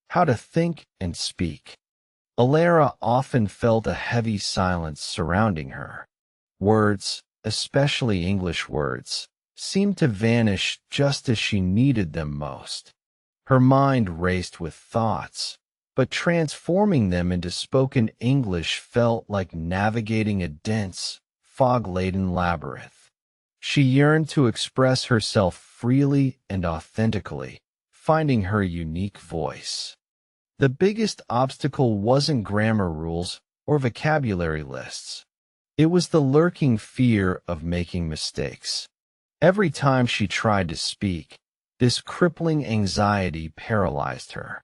How to think and speak. Elara often felt a heavy silence surrounding her. Words, especially English words, seemed to vanish just as she needed them most. Her mind raced with thoughts, but transforming them into spoken English felt like navigating a dense, fog-laden labyrinth. She yearned to express herself freely and authentically, finding her unique voice. The biggest obstacle wasn't grammar rules or vocabulary lists. It was the lurking fear of making mistakes. Every time she tried to speak, this crippling anxiety paralyzed her.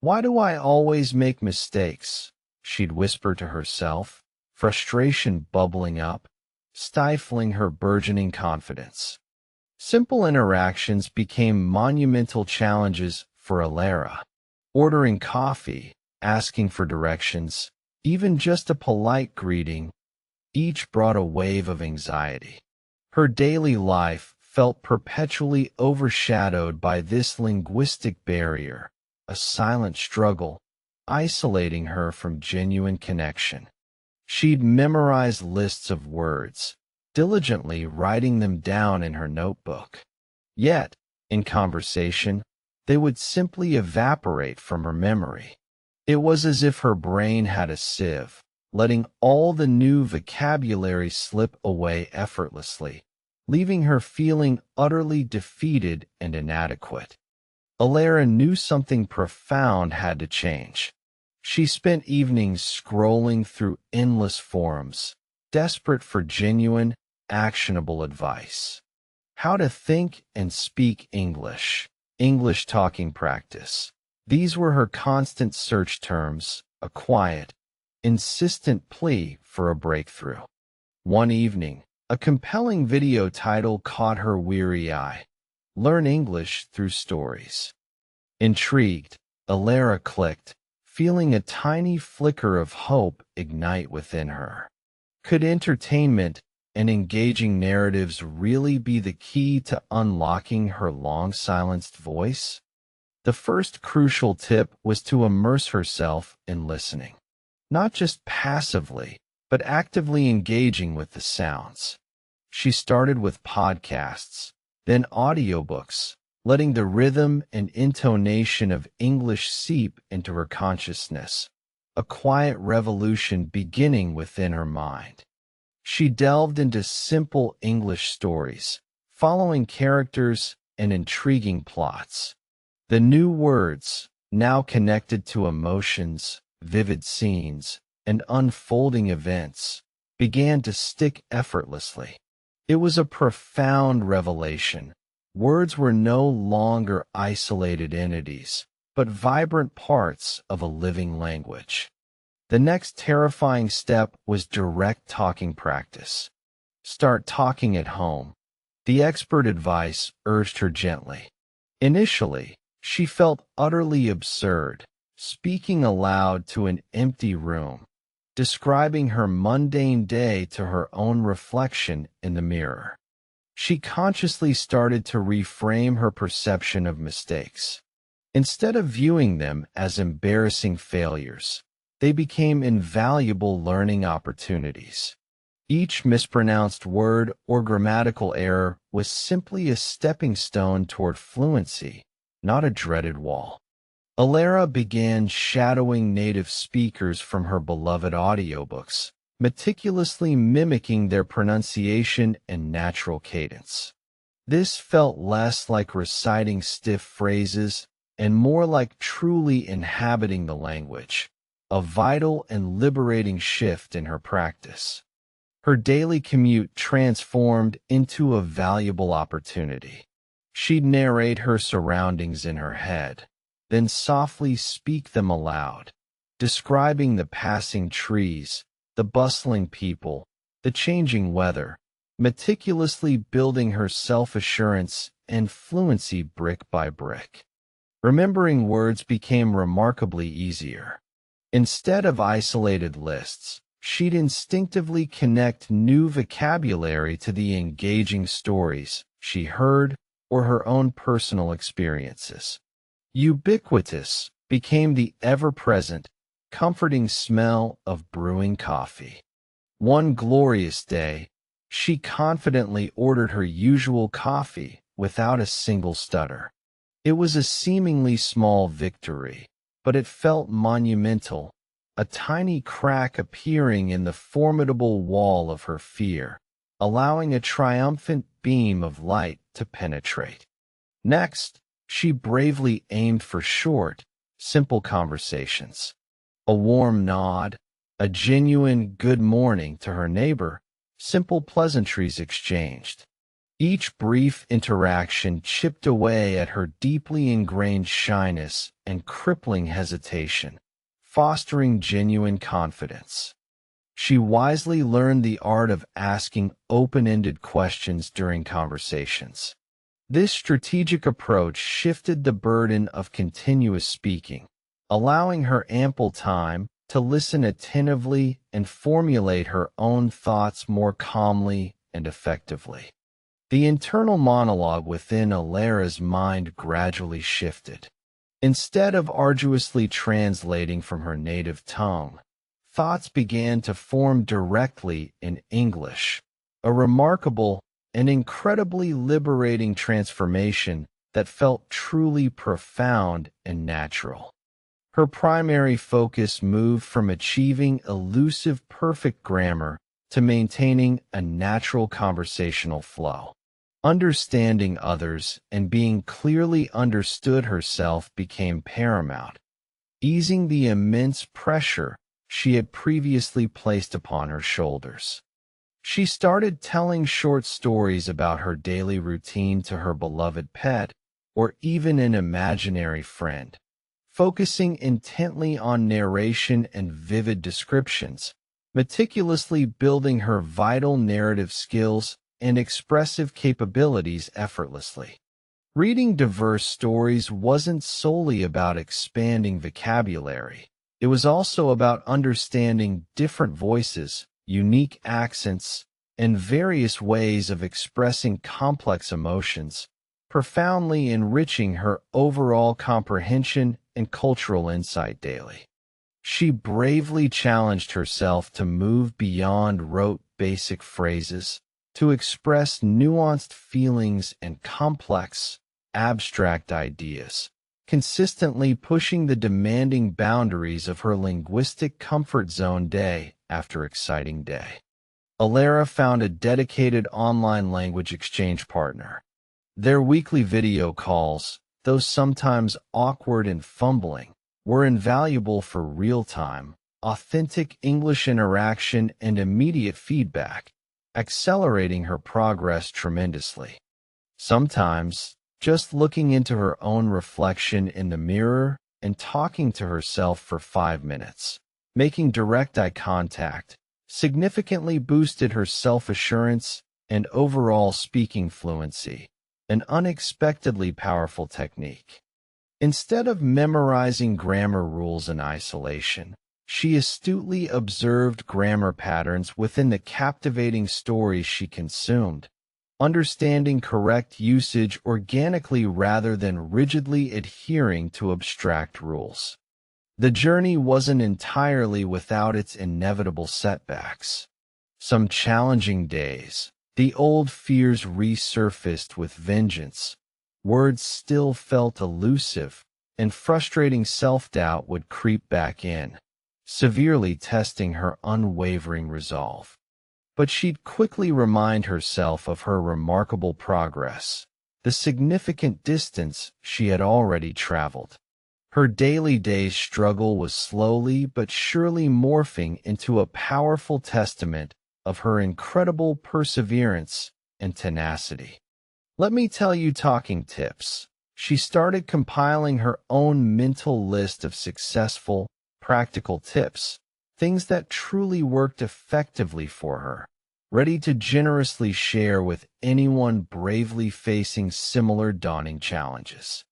"Why do I always make mistakes?" she'd whisper to herself, frustration bubbling up, stifling her burgeoning confidence. Simple interactions became monumental challenges for Elara. Ordering coffee, asking for directions, even just a polite greeting, each brought a wave of anxiety. Her daily life felt perpetually overshadowed by this linguistic barrier, a silent struggle, isolating her from genuine connection. She'd memorize lists of words, diligently writing them down in her notebook. Yet, in conversation, they would simply evaporate from her memory. It was as if her brain had a sieve, letting all the new vocabulary slip away effortlessly, leaving her feeling utterly defeated and inadequate. Elara knew something profound had to change. She spent evenings scrolling through endless forums, desperate for genuine, actionable advice. How to think and speak English. English talking practice. These were her constant search terms, a quiet, insistent plea for a breakthrough. One evening, a compelling video title caught her weary eye. Learn English through stories. Intrigued, Elara clicked, feeling a tiny flicker of hope ignite within her. Could entertainment and engaging narratives really be the key to unlocking her long-silenced voice? The first crucial tip was to immerse herself in listening. Not just passively, but actively engaging with the sounds. She started with podcasts, then audiobooks, letting the rhythm and intonation of English seep into her consciousness, a quiet revolution beginning within her mind. She delved into simple English stories, following characters and intriguing plots. The new words, now connected to emotions, vivid scenes, and unfolding events, began to stick effortlessly. It was a profound revelation. Words were no longer isolated entities, but vibrant parts of a living language. The next terrifying step was direct talking practice. Start talking at home. The expert advice urged her gently. Initially, she felt utterly absurd, speaking aloud to an empty room, describing her mundane day to her own reflection in the mirror. She consciously started to reframe her perception of mistakes. Instead of viewing them as embarrassing failures, they became invaluable learning opportunities. Each mispronounced word or grammatical error was simply a stepping stone toward fluency, not a dreaded wall. Elara began shadowing native speakers from her beloved audiobooks, meticulously mimicking their pronunciation and natural cadence. This felt less like reciting stiff phrases and more like truly inhabiting the language, a vital and liberating shift in her practice. Her daily commute transformed into a valuable opportunity. She'd narrate her surroundings in her head, then softly speak them aloud, describing the passing trees, the bustling people, the changing weather, meticulously building her self-assurance and fluency brick by brick. Remembering words became remarkably easier. Instead of isolated lists, she'd instinctively connect new vocabulary to the engaging stories she heard or her own personal experiences. Ubiquitous, became the ever-present, comforting smell of brewing coffee. One glorious day, she confidently ordered her usual coffee without a single stutter. It was a seemingly small victory, but it felt monumental, a tiny crack appearing in the formidable wall of her fear, allowing a triumphant beam of light to penetrate. Next, she bravely aimed for short, simple conversations. A warm nod, a genuine good morning to her neighbor, simple pleasantries exchanged. Each brief interaction chipped away at her deeply ingrained shyness and crippling hesitation, fostering genuine confidence. She wisely learned the art of asking open-ended questions during conversations. This strategic approach shifted the burden of continuous speaking, allowing her ample time to listen attentively and formulate her own thoughts more calmly and effectively. The internal monologue within Elara's mind gradually shifted. Instead of arduously translating from her native tongue, thoughts began to form directly in English, a remarkable and incredibly liberating transformation that felt truly profound and natural. Her primary focus moved from achieving elusive perfect grammar to maintaining a natural conversational flow. Understanding others and being clearly understood herself became paramount, easing the immense pressure she had previously placed upon her shoulders. She started telling short stories about her daily routine to her beloved pet or even an imaginary friend, focusing intently on narration and vivid descriptions, meticulously building her vital narrative skills and expressive capabilities effortlessly. Reading diverse stories wasn't solely about expanding vocabulary. It was also about understanding different voices, unique accents, and various ways of expressing complex emotions, profoundly enriching her overall comprehension and cultural insight daily. She bravely challenged herself to move beyond rote basic phrases, to express nuanced feelings and complex, abstract ideas, consistently pushing the demanding boundaries of her linguistic comfort zone day after exciting day. Elara found a dedicated online language exchange partner. Their weekly video calls, though sometimes awkward and fumbling, were invaluable for real-time, authentic English interaction and immediate feedback, accelerating her progress tremendously. Sometimes, just looking into her own reflection in the mirror and talking to herself for 5 minutes, making direct eye contact, significantly boosted her self-assurance and overall speaking fluency, an unexpectedly powerful technique. Instead of memorizing grammar rules in isolation, she astutely observed grammar patterns within the captivating stories she consumed, understanding correct usage organically rather than rigidly adhering to abstract rules. The journey wasn't entirely without its inevitable setbacks. Some challenging days, the old fears resurfaced with vengeance. Words still felt elusive, and frustrating self-doubt would creep back in, severely testing her unwavering resolve. But she'd quickly remind herself of her remarkable progress, the significant distance she had already traveled. Her daily day's struggle was slowly but surely morphing into a powerful testament of her incredible perseverance and tenacity. Let me tell you talking tips. She started compiling her own mental list of successful, practical tips, things that truly worked effectively for her, ready to generously share with anyone bravely facing similar daunting challenges.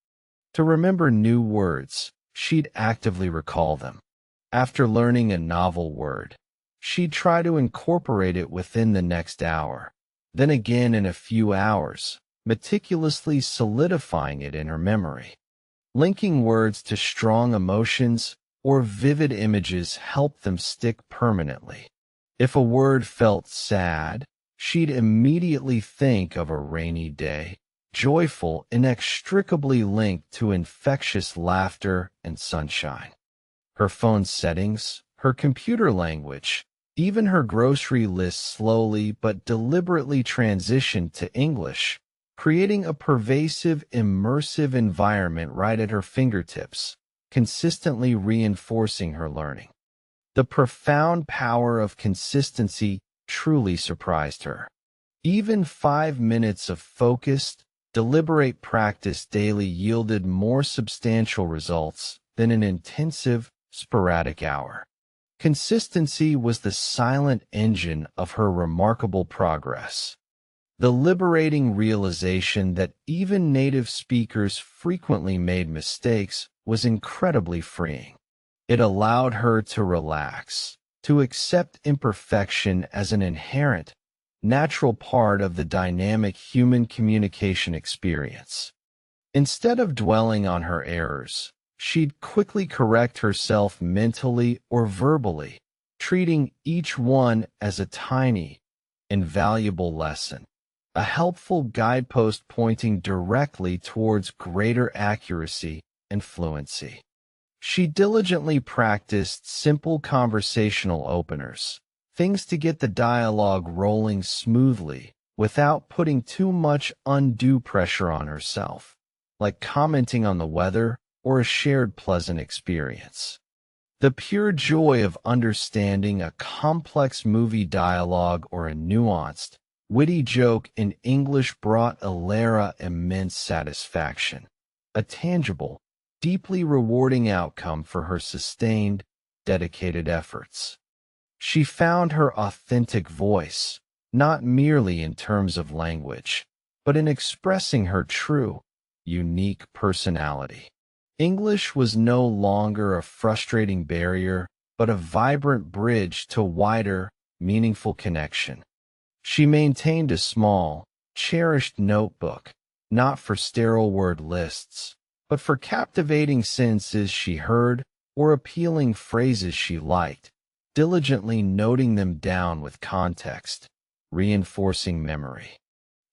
To remember new words, she'd actively recall them. After learning a novel word, she'd try to incorporate it within the next hour, then again in a few hours, meticulously solidifying it in her memory. Linking words to strong emotions or vivid images helped them stick permanently. If a word felt sad, she'd immediately think of a rainy day, joyful, inextricably linked to infectious laughter and sunshine. Her phone settings, her computer language, even her grocery list slowly but deliberately transitioned to English, creating a pervasive, immersive environment right at her fingertips, consistently reinforcing her learning. The profound power of consistency truly surprised her. Even 5 minutes of focused, deliberate practice daily yielded more substantial results than an intensive, sporadic hour. Consistency was the silent engine of her remarkable progress. The liberating realization that even native speakers frequently made mistakes was incredibly freeing. It allowed her to relax, to accept imperfection as an inherent, natural part of the dynamic human communication experience. Instead of dwelling on her errors, she'd quickly correct herself mentally or verbally, treating each one as a tiny, invaluable lesson, a helpful guidepost pointing directly towards greater accuracy and fluency. She diligently practiced simple conversational openers, things to get the dialogue rolling smoothly without putting too much undue pressure on herself, like commenting on the weather or a shared pleasant experience. The pure joy of understanding a complex movie dialogue or a nuanced, witty joke in English brought Elara immense satisfaction, a tangible, deeply rewarding outcome for her sustained, dedicated efforts. She found her authentic voice, not merely in terms of language, but in expressing her true, unique personality. English was no longer a frustrating barrier, but a vibrant bridge to wider, meaningful connection. She maintained a small, cherished notebook, not for sterile word lists, but for captivating sentences she heard or appealing phrases she liked, diligently noting them down with context, reinforcing memory.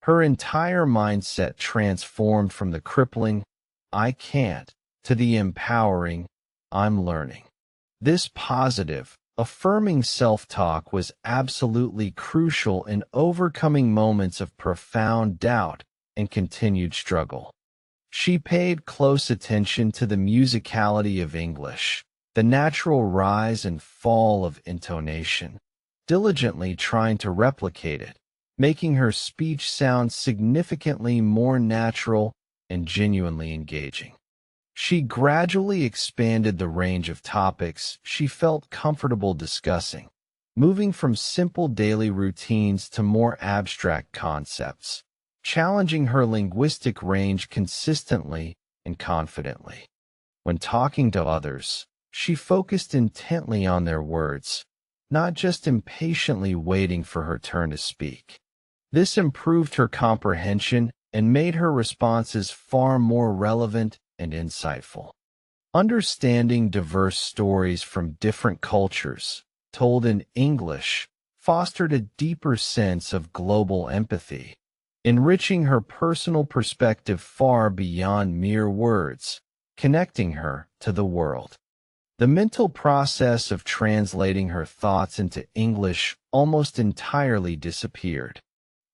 Her entire mindset transformed from the crippling, "I can't," to the empowering, "I'm learning." This positive, affirming self-talk was absolutely crucial in overcoming moments of profound doubt and continued struggle. She paid close attention to the musicality of English, the natural rise and fall of intonation, diligently trying to replicate it, making her speech sound significantly more natural and genuinely engaging. She gradually expanded the range of topics she felt comfortable discussing, moving from simple daily routines to more abstract concepts, challenging her linguistic range consistently and confidently. When talking to others, she focused intently on their words, not just impatiently waiting for her turn to speak. This improved her comprehension and made her responses far more relevant and insightful. Understanding diverse stories from different cultures, told in English, fostered a deeper sense of global empathy, enriching her personal perspective far beyond mere words, connecting her to the world. The mental process of translating her thoughts into English almost entirely disappeared.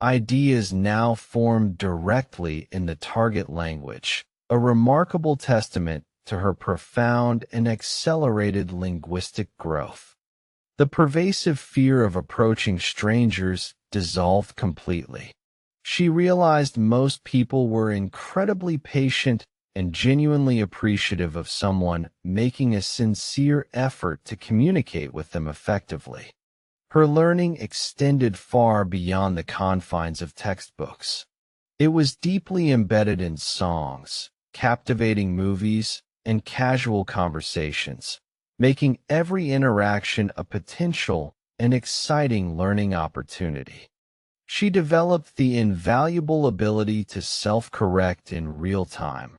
Ideas now formed directly in the target language, a remarkable testament to her profound and accelerated linguistic growth. The pervasive fear of approaching strangers dissolved completely. She realized most people were incredibly patient and genuinely appreciative of someone making a sincere effort to communicate with them effectively. Her learning extended far beyond the confines of textbooks. It was deeply embedded in songs, captivating movies, and casual conversations, making every interaction a potential and exciting learning opportunity. She developed the invaluable ability to self-correct in real time,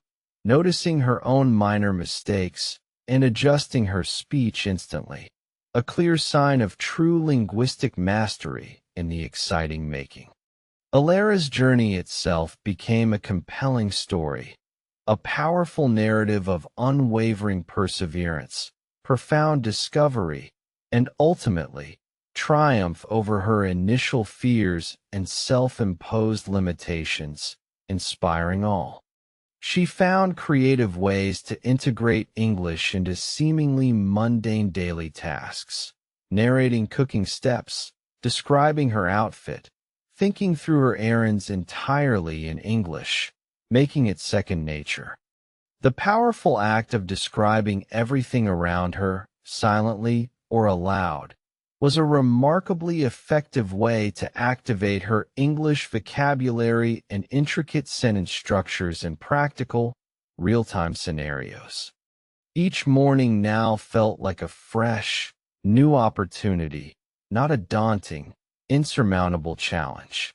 noticing her own minor mistakes and adjusting her speech instantly, a clear sign of true linguistic mastery in the exciting making. Elara's journey itself became a compelling story, a powerful narrative of unwavering perseverance, profound discovery, and ultimately, triumph over her initial fears and self-imposed limitations, inspiring all. She found creative ways to integrate English into seemingly mundane daily tasks, narrating cooking steps, describing her outfit, thinking through her errands entirely in English, making it second nature. The powerful act of describing everything around her, silently or aloud, was a remarkably effective way to activate her English vocabulary and intricate sentence structures in practical, real-time scenarios. Each morning now felt like a fresh, new opportunity, not a daunting, insurmountable challenge.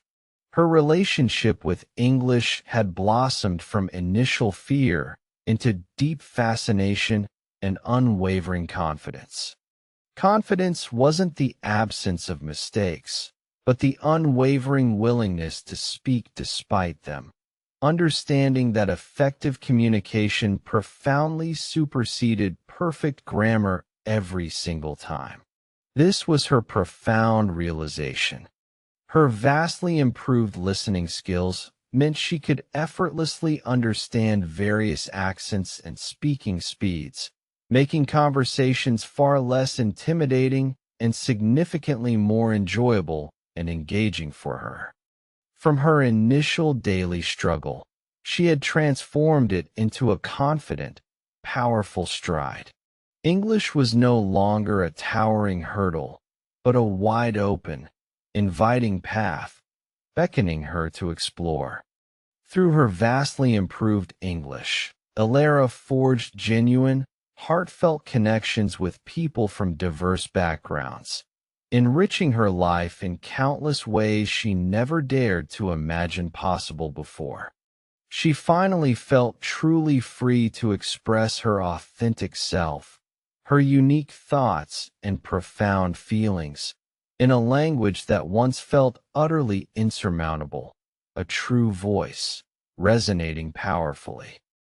Her relationship with English had blossomed from initial fear into deep fascination and unwavering confidence. Confidence wasn't the absence of mistakes, but the unwavering willingness to speak despite them, understanding that effective communication profoundly superseded perfect grammar every single time. This was her profound realization. Her vastly improved listening skills meant she could effortlessly understand various accents and speaking speeds, making conversations far less intimidating and significantly more enjoyable and engaging for her. From her initial daily struggle, she had transformed it into a confident, powerful stride. English was no longer a towering hurdle, but a wide-open, inviting path, beckoning her to explore. Through her vastly improved English, Elara forged genuine, heartfelt connections with people from diverse backgrounds, enriching her life in countless ways she never dared to imagine possible before. She finally felt truly free to express her authentic self, her unique thoughts and profound feelings, in a language that once felt utterly insurmountable, a true voice, resonating powerfully.